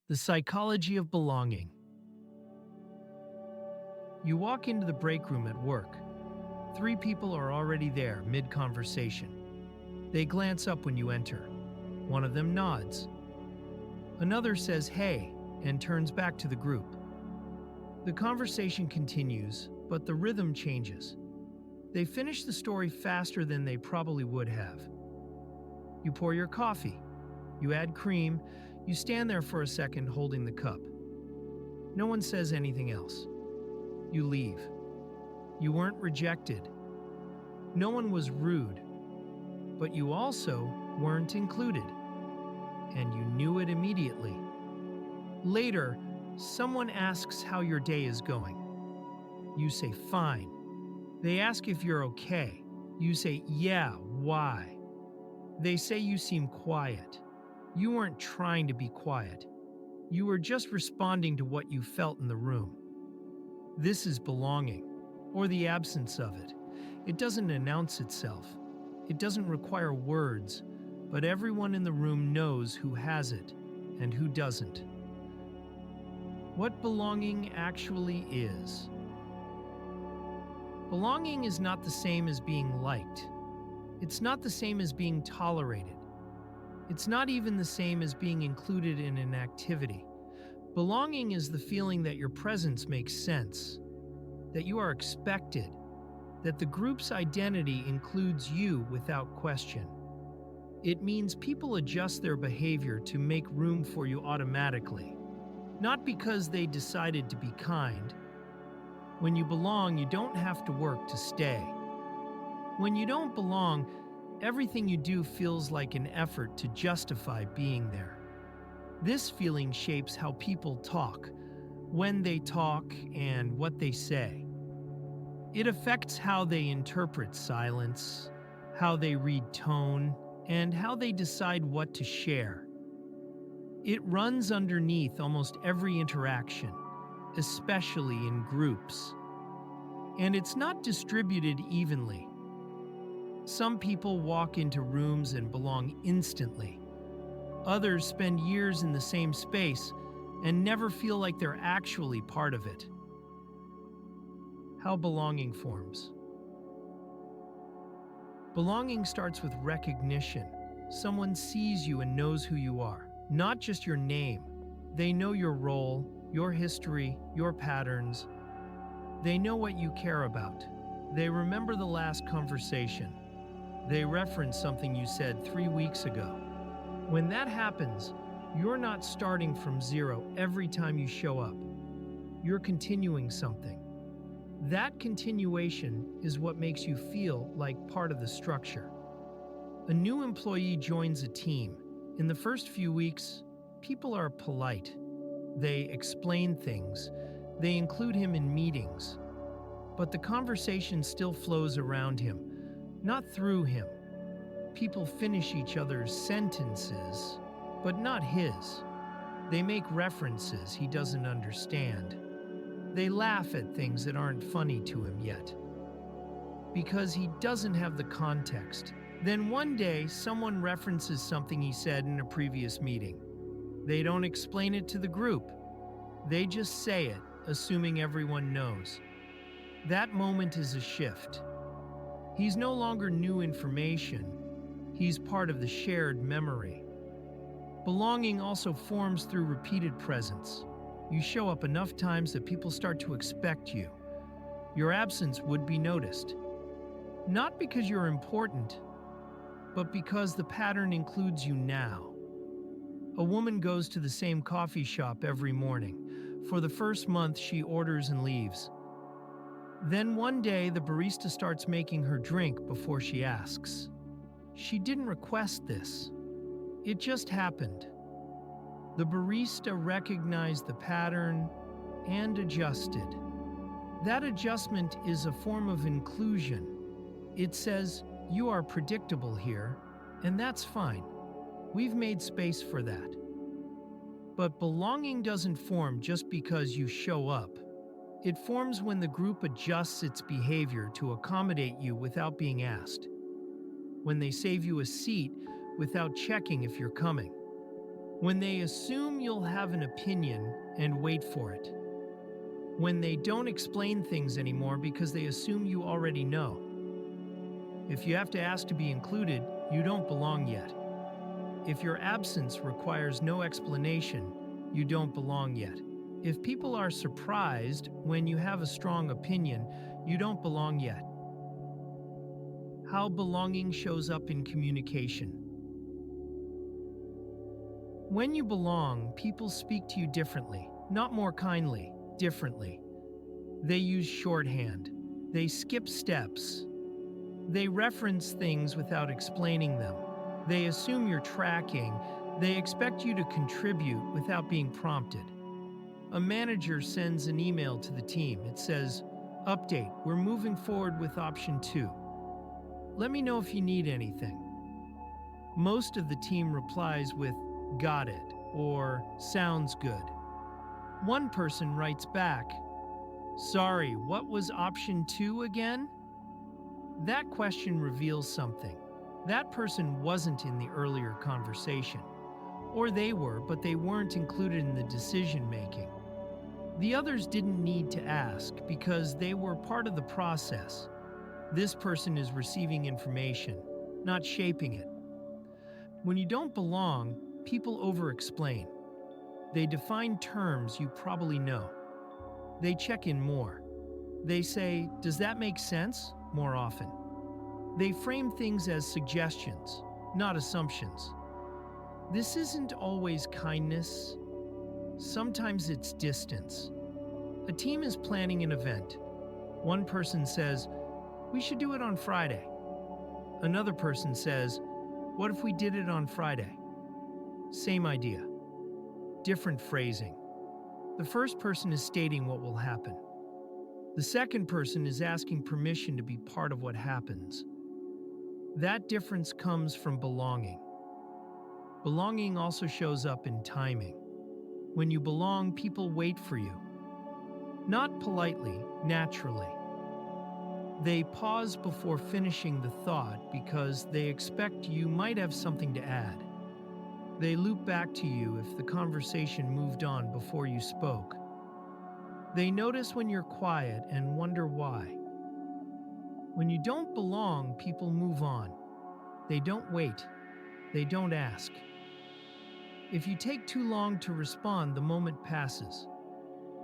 The psychology of belonging. You walk into the break room at work. Three people are already there, mid-conversation. They glance up when you enter. One of them nods. Another says, "Hey," and turns back to the group. The conversation continues, but the rhythm changes. They finish the story faster than they probably would have. You pour your coffee. You add cream. You stand there for a second holding the cup. No one says anything else. You leave. You weren't rejected. No one was rude. But you also weren't included. And you knew it immediately. Later, someone asks how your day is going. You say, "Fine." They ask if you're okay. You say, "Yeah, why?" They say you seem quiet. You weren't trying to be quiet. You were just responding to what you felt in the room. This is belonging, or the absence of it. It doesn't announce itself. It doesn't require words, but everyone in the room knows who has it and who doesn't. What belonging actually is. Belonging is not the same as being liked. It's not the same as being tolerated. It's not even the same as being included in an activity. Belonging is the feeling that your presence makes sense, that you are expected, that the group's identity includes you without question. It means people adjust their behavior to make room for you automatically, not because they decided to be kind. When you belong, you don't have to work to stay. When you don't belong, everything you do feels like an effort to justify being there. This feeling shapes how people talk, when they talk, and what they say. It affects how they interpret silence, how they read tone, and how they decide what to share. It runs underneath almost every interaction, especially in groups. And it's not distributed evenly. Some people walk into rooms and belong instantly. Others spend years in the same space and never feel like they're actually part of it. How belonging forms. Belonging starts with recognition. Someone sees you and knows who you are, not just your name. They know your role, your history, your patterns. They know what you care about. They remember the last conversation. They reference something you said 3 weeks ago. When that happens, you're not starting from zero every time you show up. You're continuing something. That continuation is what makes you feel like part of the structure. A new employee joins a team. In the first few weeks, people are polite. They explain things. They include him in meetings. But the conversation still flows around him, not through him. People finish each other's sentences, but not his. They make references he doesn't understand. They laugh at things that aren't funny to him yet, because he doesn't have the context. Then one day, someone references something he said in a previous meeting. They don't explain it to the group. They just say it, assuming everyone knows. That moment is a shift. He's no longer new information. He's part of the shared memory. Belonging also forms through repeated presence. You show up enough times that people start to expect you. Your absence would be noticed. Not because you're important, but because the pattern includes you now. A woman goes to the same coffee shop every morning. For the first month, she orders and leaves. Then one day, the barista starts making her drink before she asks. She didn't request this. It just happened. The barista recognized the pattern and adjusted. That adjustment is a form of inclusion. It says, "You are predictable here, and that's fine. We've made space for that." But belonging doesn't form just because you show up. It forms when the group adjusts its behavior to accommodate you without being asked. When they save you a seat without checking if you're coming. When they assume you'll have an opinion and wait for it. When they don't explain things anymore because they assume you already know. If you have to ask to be included, you don't belong yet. If your absence requires no explanation, you don't belong yet. If people are surprised when you have a strong opinion, you don't belong yet. How belonging shows up in communication. When you belong, people speak to you differently, not more kindly, differently. They use shorthand. They skip steps. They reference things without explaining them. They assume you're tracking. They expect you to contribute without being prompted. A manager sends an email to the team. It says, "Update, we're moving forward with option 2. Let me know if you need anything." Most of the team replies with, "Got it," or "Sounds good." One person writes back, "Sorry, what was option 2 again?" That question reveals something. That person wasn't in the earlier conversation. Or they were, but they weren't included in the decision making. The others didn't need to ask because they were part of the process. This person is receiving information, not shaping it. When you don't belong, people over-explain. They define terms you probably know. They check in more. They say, "Does that make sense?" more often. They frame things as suggestions, not assumptions. This isn't always kindness. Sometimes it's distance. A team is planning an event. One person says, "We should do it on Friday." Another person says, "What if we did it on Friday?" Same idea. Different phrasing. The first person is stating what will happen. The second person is asking permission to be part of what happens. That difference comes from belonging. Belonging also shows up in timing. When you belong, people wait for you. Not politely, naturally. They pause before finishing the thought because they expect you might have something to add. They loop back to you if the conversation moved on before you spoke. They notice when you're quiet and wonder why. When you don't belong, people move on. They don't wait. They don't ask. If you take too long to respond, the moment passes.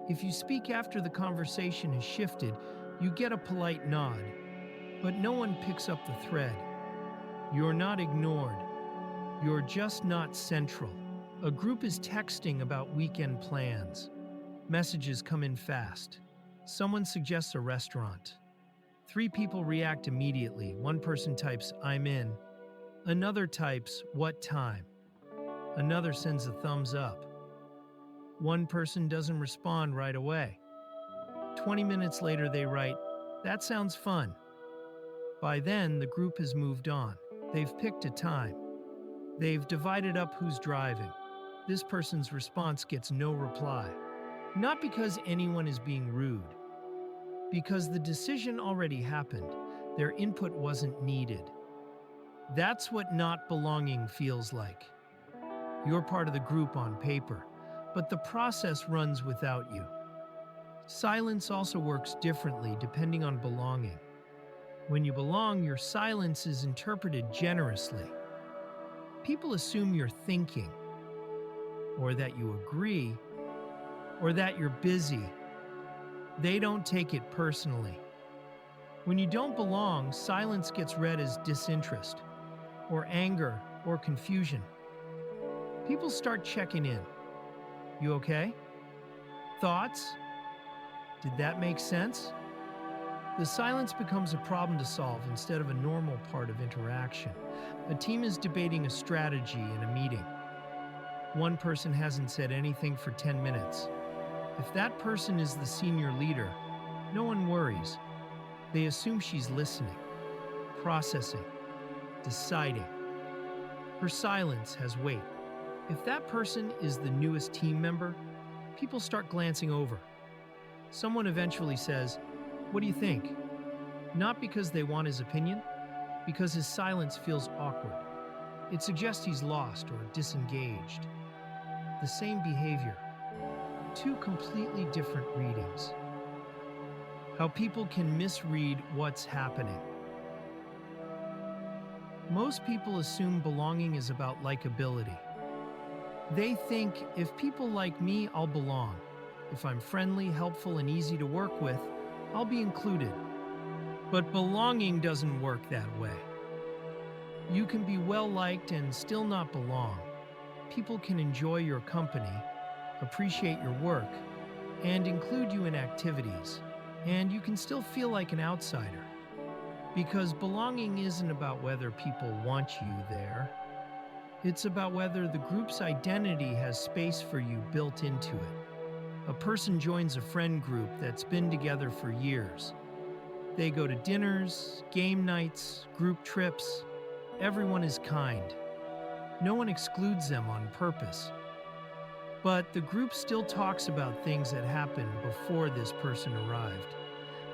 If you speak after the conversation has shifted, you get a polite nod, but no one picks up the thread. You're not ignored. You're just not central. A group is texting about weekend plans. Messages come in fast. Someone suggests a restaurant. 3 people react immediately. One person types, "I'm in." Another types, "What time?" Another sends a thumbs up. One person doesn't respond right away. 20 minutes later, they write, "That sounds fun." By then, the group has moved on. They've picked a time. They've divided up who's driving. This person's response gets no reply. Not because anyone is being rude. Because the decision already happened. Their input wasn't needed. That's what not belonging feels like. You're part of the group on paper, but the process runs without you. Silence also works differently depending on belonging. When you belong, your silence is interpreted generously. People assume you're thinking, or that you agree, or that you're busy. They don't take it personally. When you don't belong, silence gets read as disinterest, or anger, or confusion. People start checking in. You okay? Thoughts? Did that make sense? The silence becomes a problem to solve instead of a normal part of interaction. A team is debating a strategy in a meeting. One person hasn't said anything for 10 minutes. If that person is the senior leader, no one worries. They assume she's listening, processing, deciding. Her silence has weight. If that person is the newest team member, people start glancing over. Someone eventually says, "What do you think?" Not because they want his opinion, because his silence feels awkward. It suggests he's lost or disengaged. the same behavior, two completely different readings. How people can misread what's happening. Most people assume belonging is about likability. They think, if people like me, I'll belong. If I'm friendly, helpful, and easy to work with, I'll be included. But belonging doesn't work that way. You can be well-liked and still not belong. People can enjoy your company, appreciate your work, and include you in activities, and you can still feel like an outsider. Because belonging isn't about whether people want you there. It's about whether the group's identity has space for you built into it. A person joins a friend group that's been together for years. They go to dinners, game nights, group trips. Everyone is kind. No one excludes them on purpose. But the group still talks about things that happened before this person arrived.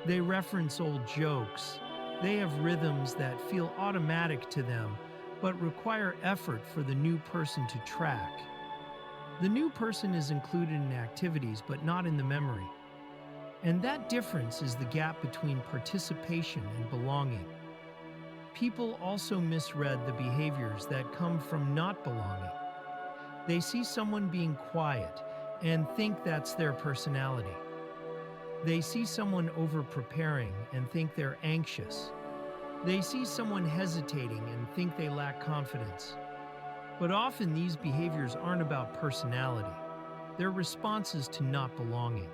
They reference old jokes. They have rhythms that feel automatic to them, but require effort for the new person to track. The new person is included in activities, but not in the memory. And that difference is the gap between participation and belonging. People also misread the behaviors that come from not belonging. They see someone being quiet and think that's their personality. They see someone over-preparing and think they're anxious. They see someone hesitating and think they lack confidence. But often these behaviors aren't about personality. They're responses to not belonging.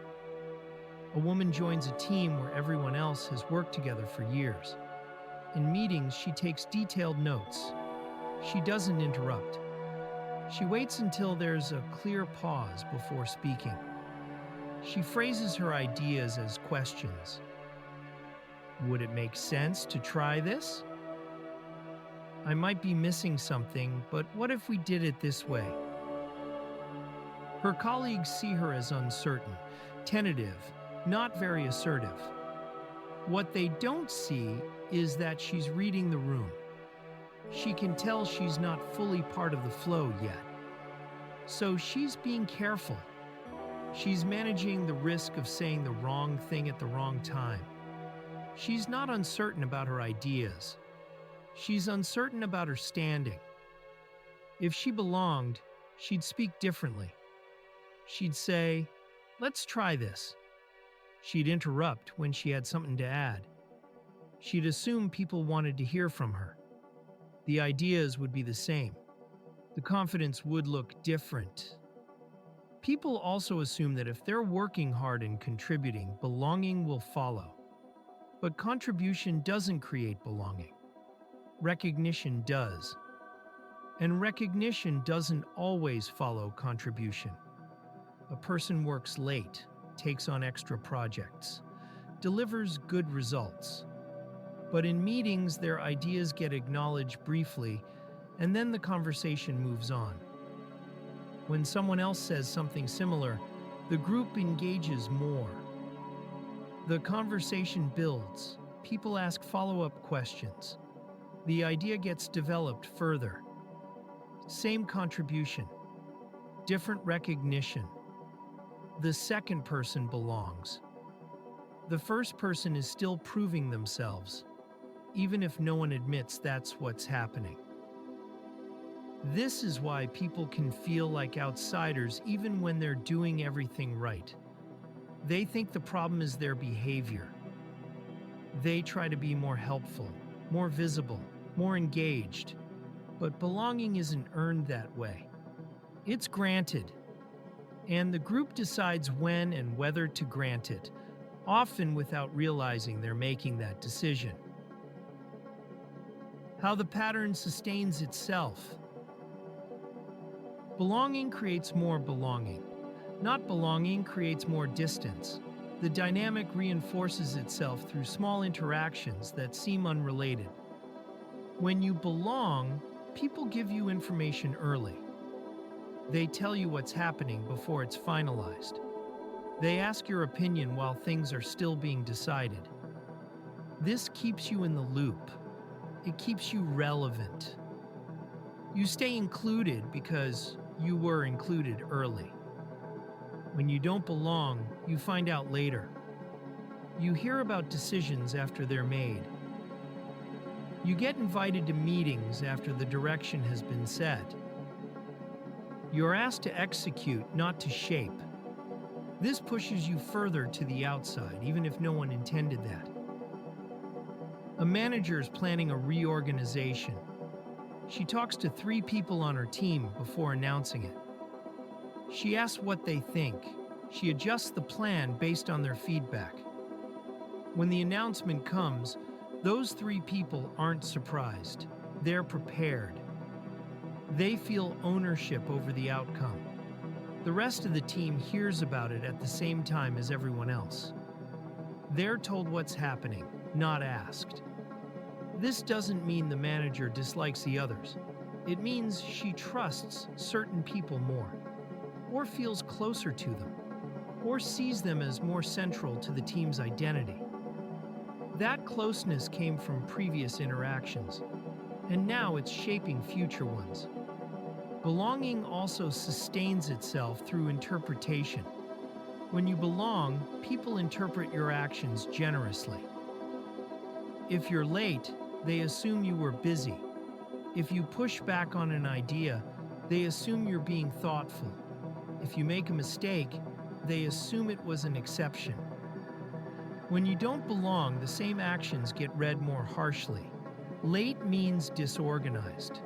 A woman joins a team where everyone else has worked together for years. In meetings, she takes detailed notes. She doesn't interrupt. She waits until there's a clear pause before speaking. She phrases her ideas as questions. Would it make sense to try this? I might be missing something, but what if we did it this way? Her colleagues see her as uncertain, tentative, not very assertive. What they don't see is that she's reading the room. She can tell she's not fully part of the flow yet. So she's being careful. She's managing the risk of saying the wrong thing at the wrong time. She's not uncertain about her ideas. She's uncertain about her standing. If she belonged, she'd speak differently. She'd say, "Let's try this." She'd interrupt when she had something to add. She'd assume people wanted to hear from her. The ideas would be the same. The confidence would look different. People also assume that if they're working hard and contributing, belonging will follow. But contribution doesn't create belonging. Recognition does. And recognition doesn't always follow contribution. A person works late, takes on extra projects, delivers good results. But in meetings, their ideas get acknowledged briefly, and then the conversation moves on. When someone else says something similar, the group engages more. The conversation builds. People ask follow-up questions. The idea gets developed further. Same contribution, different recognition. The second person belongs. The first person is still proving themselves, even if no one admits that's what's happening. This is why people can feel like outsiders even when they're doing everything right. They think the problem is their behavior. They try to be more helpful, more visible, more engaged. But belonging isn't earned that way. It's granted. And the group decides when and whether to grant it, often without realizing they're making that decision. How the pattern sustains itself. Belonging creates more belonging. Not belonging creates more distance. The dynamic reinforces itself through small interactions that seem unrelated. When you belong, people give you information early. They tell you what's happening before it's finalized. They ask your opinion while things are still being decided. This keeps you in the loop. It keeps you relevant. You stay included because you were included early. When you don't belong, you find out later. You hear about decisions after they're made. You get invited to meetings after the direction has been set. You're asked to execute, not to shape. This pushes you further to the outside, even if no one intended that. A manager is planning a reorganization. She talks to 3 people on her team before announcing it. She asks what they think. She adjusts the plan based on their feedback. When the announcement comes, those 3 people aren't surprised. They're prepared. They feel ownership over the outcome. The rest of the team hears about it at the same time as everyone else. They're told what's happening, not asked. This doesn't mean the manager dislikes the others. It means she trusts certain people more, or feels closer to them, or sees them as more central to the team's identity. That closeness came from previous interactions, and now it's shaping future ones. Belonging also sustains itself through interpretation. When you belong, people interpret your actions generously. If you're late, they assume you were busy. If you push back on an idea, they assume you're being thoughtful. If you make a mistake, they assume it was an exception. When you don't belong, the same actions get read more harshly. Late means disorganized.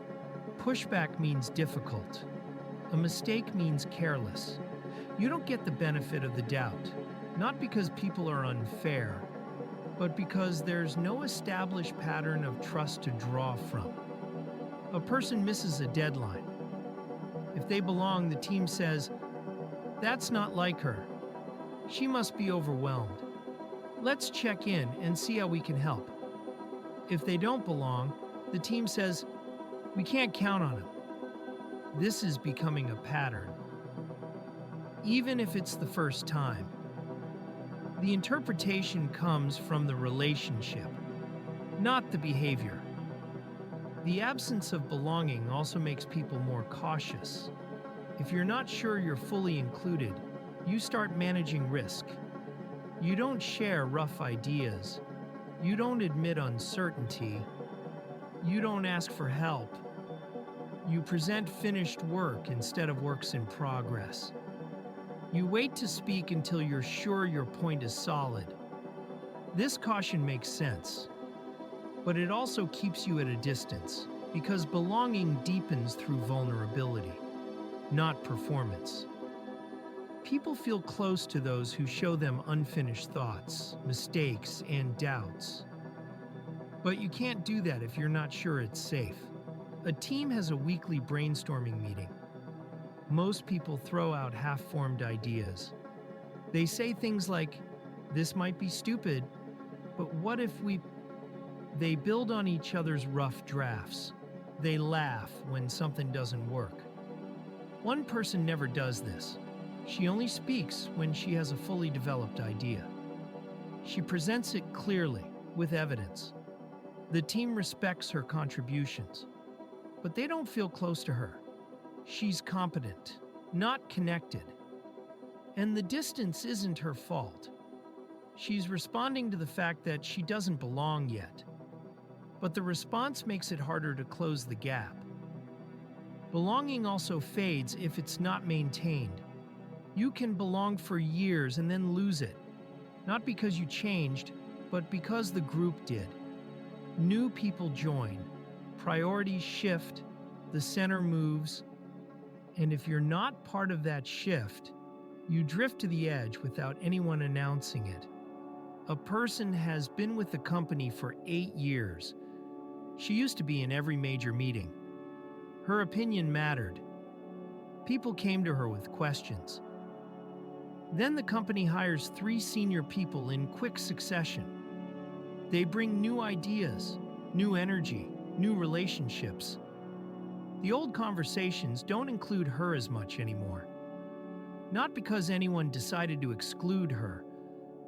Pushback means difficult. A mistake means careless. You don't get the benefit of the doubt, not because people are unfair, but because there's no established pattern of trust to draw from. A person misses a deadline. If they belong, the team says, "That's not like her. She must be overwhelmed. Let's check in and see how we can help." If they don't belong, the team says, "We can't count on him." This is becoming a pattern, even if it's the first time. The interpretation comes from the relationship, not the behavior. The absence of belonging also makes people more cautious. If you're not sure you're fully included, you start managing risk. You don't share rough ideas. You don't admit uncertainty. You don't ask for help. You present finished work instead of works in progress. You wait to speak until you're sure your point is solid. This caution makes sense, but it also keeps you at a distance because belonging deepens through vulnerability, not performance. People feel close to those who show them unfinished thoughts, mistakes, and doubts. But you can't do that if you're not sure it's safe. A team has a weekly brainstorming meeting. Most people throw out half-formed ideas. They say things like, "This might be stupid, but what if we..." They build on each other's rough drafts. They laugh when something doesn't work. One person never does this. She only speaks when she has a fully developed idea. She presents it clearly, with evidence. The team respects her contributions, but they don't feel close to her. She's competent, not connected. And the distance isn't her fault. She's responding to the fact that she doesn't belong yet. But the response makes it harder to close the gap. Belonging also fades if it's not maintained. You can belong for years and then lose it, not because you changed, but because the group did. New people join, priorities shift, the center moves, and if you're not part of that shift, you drift to the edge without anyone announcing it. A person has been with the company for 8 years. She used to be in every major meeting. Her opinion mattered. People came to her with questions. Then the company hires 3 senior people in quick succession. They bring new ideas, new energy, new relationships. The old conversations don't include her as much anymore. Not because anyone decided to exclude her,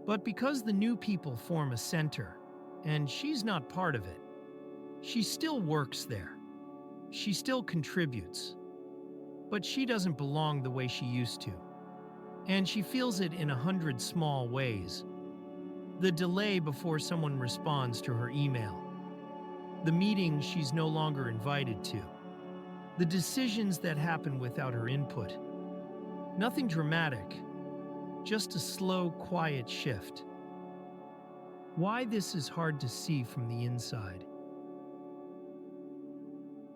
but because the new people form a center, and she's not part of it. She still works there. She still contributes. but she doesn't belong the way she used to. And she feels it in 100 small ways. The delay before someone responds to her email. The meeting she's no longer invited to. The decisions that happen without her input. Nothing dramatic, just a slow, quiet shift. Why this is hard to see from the inside.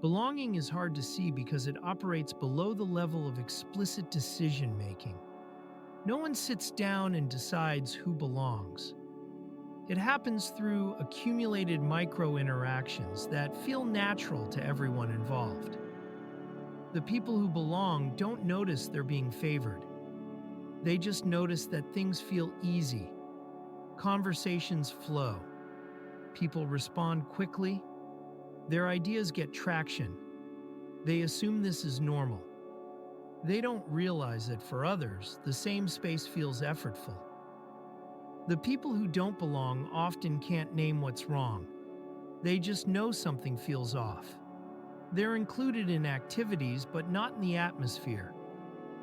Belonging is hard to see because it operates below the level of explicit decision-making. No one sits down and decides who belongs. It happens through accumulated micro-interactions that feel natural to everyone involved. The people who belong don't notice they're being favored. They just notice that things feel easy. Conversations flow. People respond quickly. Their ideas get traction. They assume this is normal. They don't realize that for others, the same space feels effortful. The people who don't belong often can't name what's wrong. They just know something feels off. They're included in activities, but not in the atmosphere.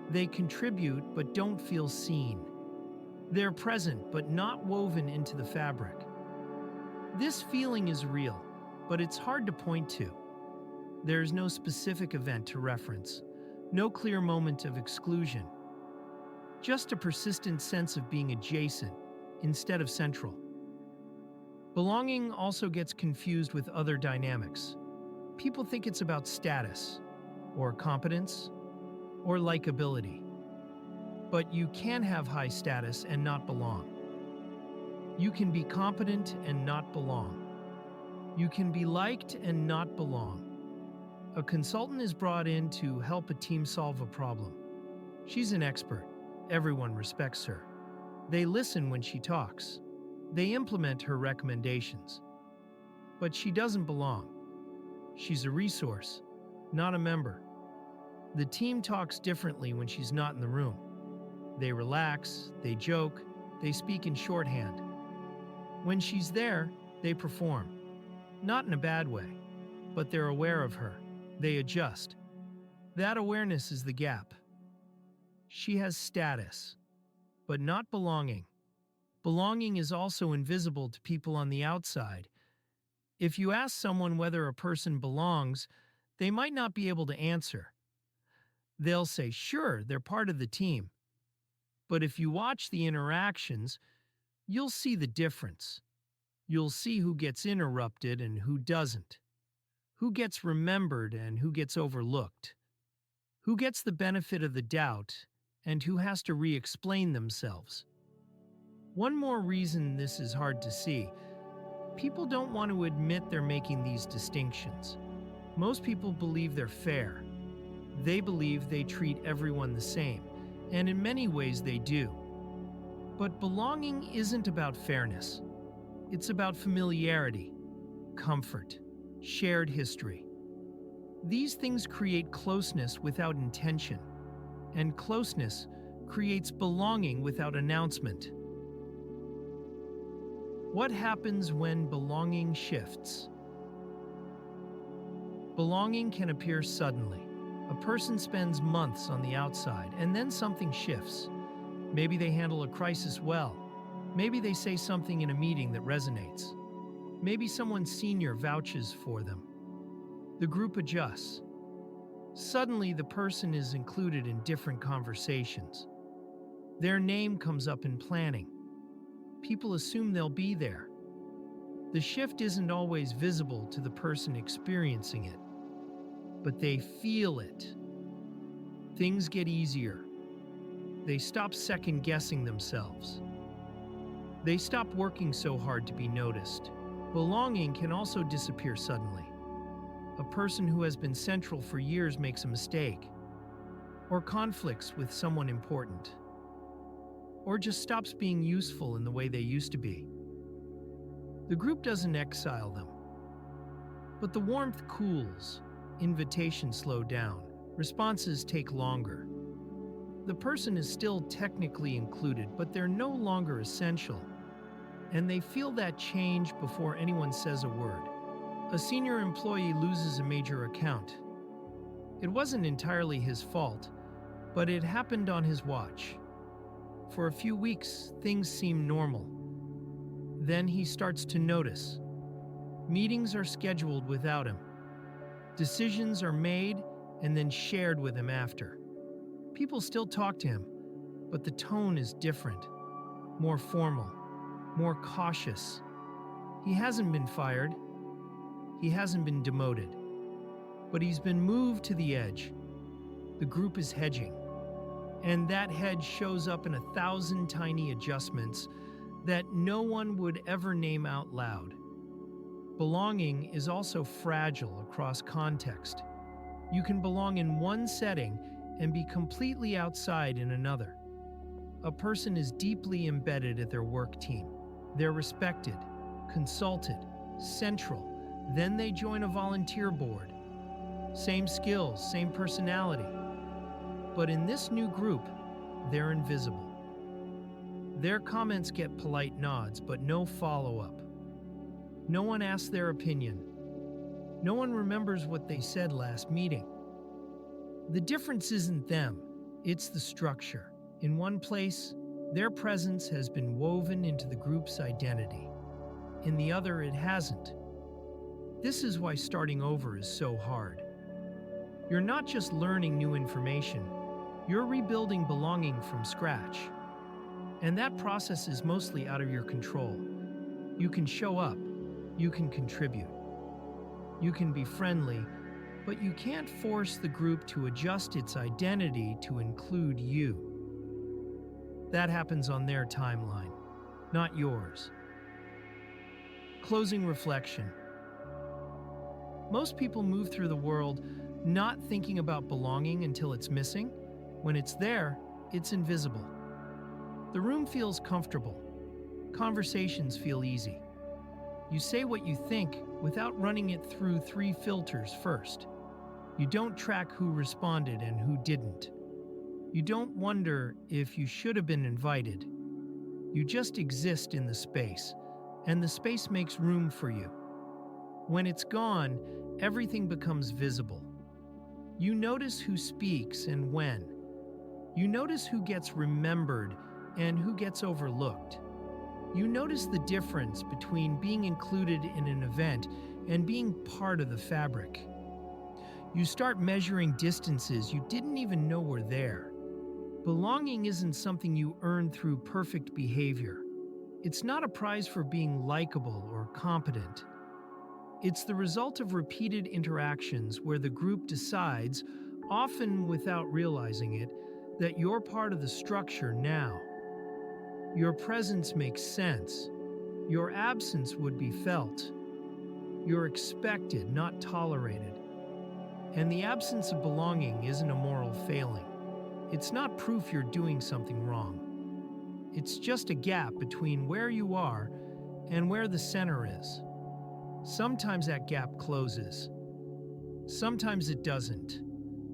They contribute, but don't feel seen. They're present, but not woven into the fabric. This feeling is real, but it's hard to point to. There's no specific event to reference, no clear moment of exclusion. Just a persistent sense of being adjacent instead of central. Belonging also gets confused with other dynamics. People think it's about status, or competence, or likability. But you can have high status and not belong. You can be competent and not belong. You can be liked and not belong. A consultant is brought in to help a team solve a problem. She's an expert. Everyone respects her. They listen when she talks. They implement her recommendations. But she doesn't belong. She's a resource, not a member. The team talks differently when she's not in the room. They relax, they joke, they speak in shorthand. When she's there, they perform. Not in a bad way, but they're aware of her. They adjust. That awareness is the gap. She has status, but not belonging. Belonging is also invisible to people on the outside. If you ask someone whether a person belongs, they might not be able to answer. They'll say, sure, they're part of the team. But if you watch the interactions, you'll see the difference. You'll see who gets interrupted and who doesn't. Who gets remembered and who gets overlooked. Who gets the benefit of the doubt and who has to re-explain themselves. One more reason this is hard to see. People don't want to admit they're making these distinctions. Most people believe they're fair. They believe they treat everyone the same, and in many ways they do. But belonging isn't about fairness. It's about familiarity, comfort, shared history. These things create closeness without intention, and closeness creates belonging without announcement. What happens when belonging shifts? Belonging can appear suddenly. A person spends months on the outside, and then something shifts. Maybe they handle a crisis well. Maybe they say something in a meeting that resonates. Maybe someone senior vouches for them. The group adjusts. Suddenly, the person is included in different conversations. Their name comes up in planning. People assume they'll be there. The shift isn't always visible to the person experiencing it, but they feel it. Things get easier. They stop second-guessing themselves. They stop working so hard to be noticed. Belonging can also disappear suddenly. A person who has been central for years makes a mistake, or conflicts with someone important, or just stops being useful in the way they used to be. The group doesn't exile them, but the warmth cools, invitations slow down, responses take longer. The person is still technically included, but they're no longer essential, and they feel that change before anyone says a word. A senior employee loses a major account. It wasn't entirely his fault, but it happened on his watch. For a few weeks, things seem normal. Then he starts to notice. Meetings are scheduled without him. Decisions are made and then shared with him after. People still talk to him, but the tone is different, more formal, more cautious. He hasn't been fired. He hasn't been demoted. But he's been moved to the edge. The group is hedging. And that hedge shows up in 1,000 tiny adjustments that no one would ever name out loud. Belonging is also fragile across context. You can belong in one setting and be completely outside in another. A person is deeply embedded at their work team. They're respected, consulted, central. Then they join a volunteer board. Same skills, same personality. But in this new group, they're invisible. Their comments get polite nods, but no follow-up. No one asks their opinion. No one remembers what they said last meeting. The difference isn't them, it's the structure. In one place, their presence has been woven into the group's identity. In the other, it hasn't. This is why starting over is so hard. You're not just learning new information, you're rebuilding belonging from scratch. And that process is mostly out of your control. You can show up, you can contribute, you can be friendly, but you can't force the group to adjust its identity to include you. That happens on their timeline, not yours. Closing reflection. Most people move through the world not thinking about belonging until it's missing. When it's there, it's invisible. The room feels comfortable. Conversations feel easy. You say what you think without running it through 3 filters first. You don't track who responded and who didn't. You don't wonder if you should have been invited. You just exist in the space, and the space makes room for you. When it's gone, everything becomes visible. You notice who speaks and when. You notice who gets remembered and who gets overlooked. You notice the difference between being included in an event and being part of the fabric. You start measuring distances you didn't even know were there. Belonging isn't something you earn through perfect behavior. It's not a prize for being likable or competent. It's the result of repeated interactions where the group decides, often without realizing it, that you're part of the structure now. Your presence makes sense. Your absence would be felt. You're expected, not tolerated. And the absence of belonging isn't a moral failing. It's not proof you're doing something wrong. It's just a gap between where you are and where the center is. Sometimes that gap closes. Sometimes it doesn't.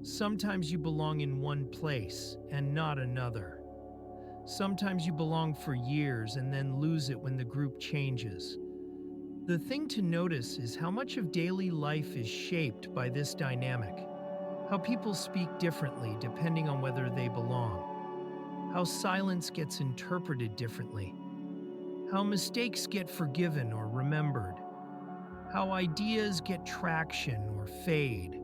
Sometimes you belong in one place and not another. Sometimes you belong for years and then lose it when the group changes. The thing to notice is how much of daily life is shaped by this dynamic. How people speak differently depending on whether they belong. How silence gets interpreted differently. How mistakes get forgiven or remembered. How ideas get traction or fade.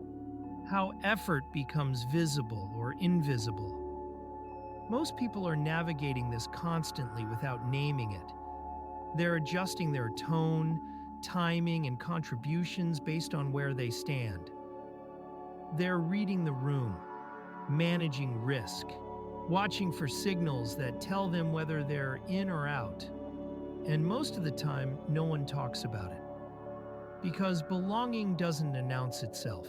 How effort becomes visible or invisible. Most people are navigating this constantly without naming it. They're adjusting their tone, timing, and contributions based on where they stand. They're reading the room, managing risk, watching for signals that tell them whether they're in or out. And most of the time, no one talks about it. Because belonging doesn't announce itself.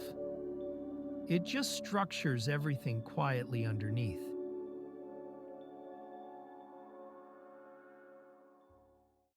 It just structures everything quietly underneath.